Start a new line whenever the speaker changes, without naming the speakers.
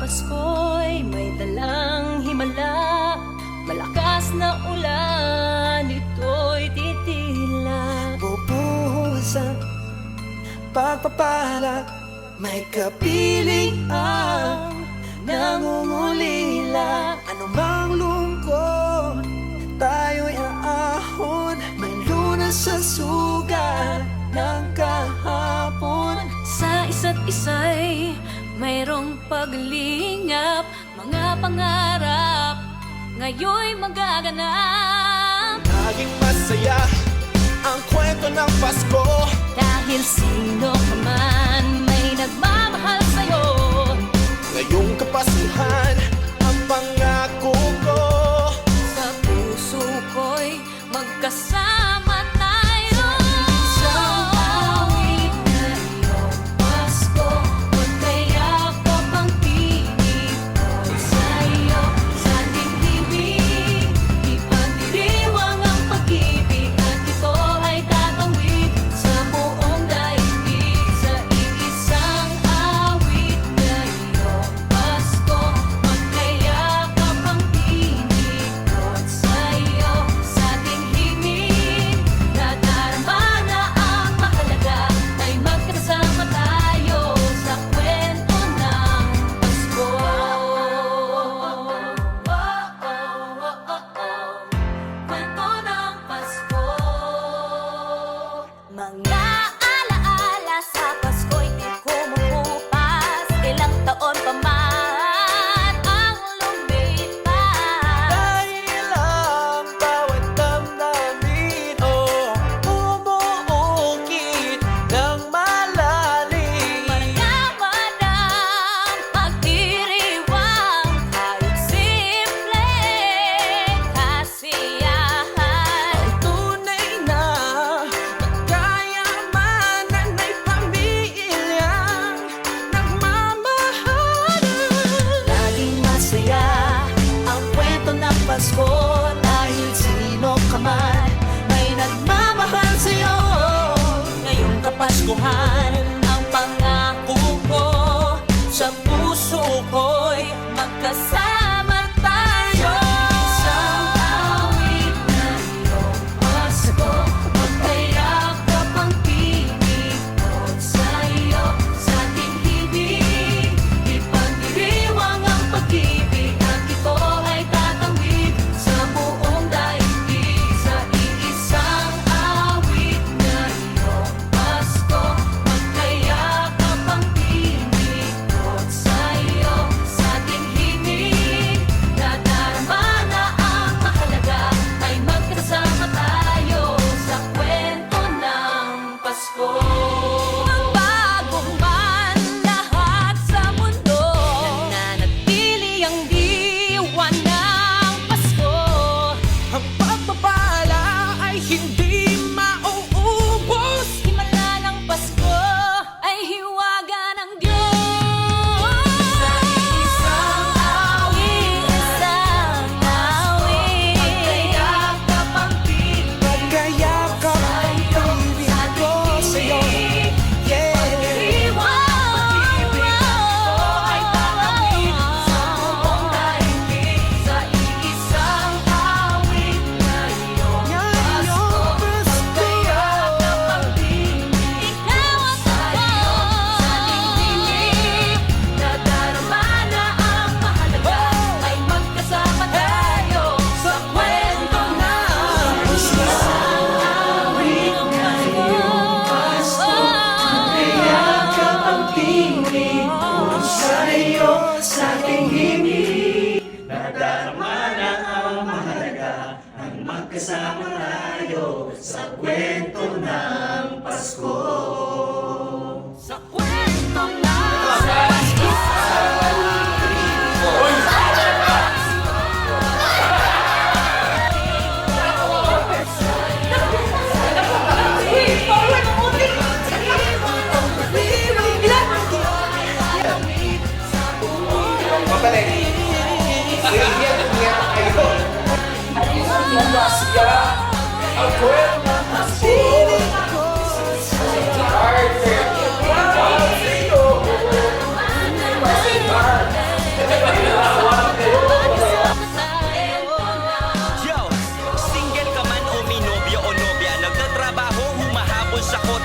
Pasko'y may dalang himala, malakas na ulan, ito'y titila.
Bubuhos ang pagpapala, may kapiling ang nangungulila. Anumang lungkot, tayo'y aahon, may lunas sa sugat ng kahapon.
Sa isa't isa'y mayroong paglingap, mga pangarap ngayon'y magaganap.
Laging masaya ang kwento ng Pasko,
Dahil sino ka man may nagmamahal sa'yo.
ngayong Kapaskuhan ang pangako ko.
Sa puso ko'y magkasama tayo. Isang awit na iyong Pasko, magkayakap ang tinig ko sa iyo. Sa dibdibig, ipagdiriwang ang pag-ibig, at ito ay tatawid sa buong daigdig. Sa iisang awit na iyong Pasko, magkayakap ang tinig ko sa iyo. Sa ating himig, nadarama na ang mahalaga, ay magkasama tayo sa kwento ng Pasko. Kwento ng Pasko. Mga alaala sa Pasko'y di kumukupas, ilang taon pa man ang lumipas.
Dahil ang bawat damdamin bumuukit ng malalim.
Mayaman ang pagdiriwang, kahit simpleng kasiyahan.
Tunay na magkayamanan ay pamilyang nagmamahalan. Laging masaya ang kwento ng Pasko, dahil sino ka man may nagmamahal sa'yo.
Ngayong Kapaskuhan, ang pangako ko, sa puso ko'y magkasama tayo. Isang awit na iyong Pasko, magkayakap ang tinig ko sa iyo. Sa ating hibig, ipagdiriwang ang pag-ibig, at ito ay tatawid sa buong daigdig. Sa iisang awit na iyong Pasko, magkayakap ang tinig ko sa iyo. Sa ating himig, nadarama na ang mahalaga, ay magkasama tayo sa kwento ng Pasko. Magbago man lahat sa mundo, nananatili ang diwa ng Pasko.
Ang pagpapala ay hindi mauubos.
Himala ng Pasko ay hiwaga ng Diyos. Sa isang awit, magkayakap ang tinig
Magkayakap ang pag-ibig ko sa'yo. Yeah.
Pag-ibig ay tatawid sa buong daigdig. Sa iisang awit na iyong Pasko, magkayakap ang tinig. Ikaw at ako, sa dibdibig, nadarama na ang mahalaga, ay magkasama tayo sa kwento ng Pasko.
Magkayakap ang tinig ko sa'yo. Sa ating himig, nadarama na ang mahalaga, ang magkasama tayo sa kwento ng Pasko.
Sa kwento ng Pasko.
Mabalik. Iyan kayo. Masya ang kwento ng Pasko. Arte. Ikaw sa'yo.
ako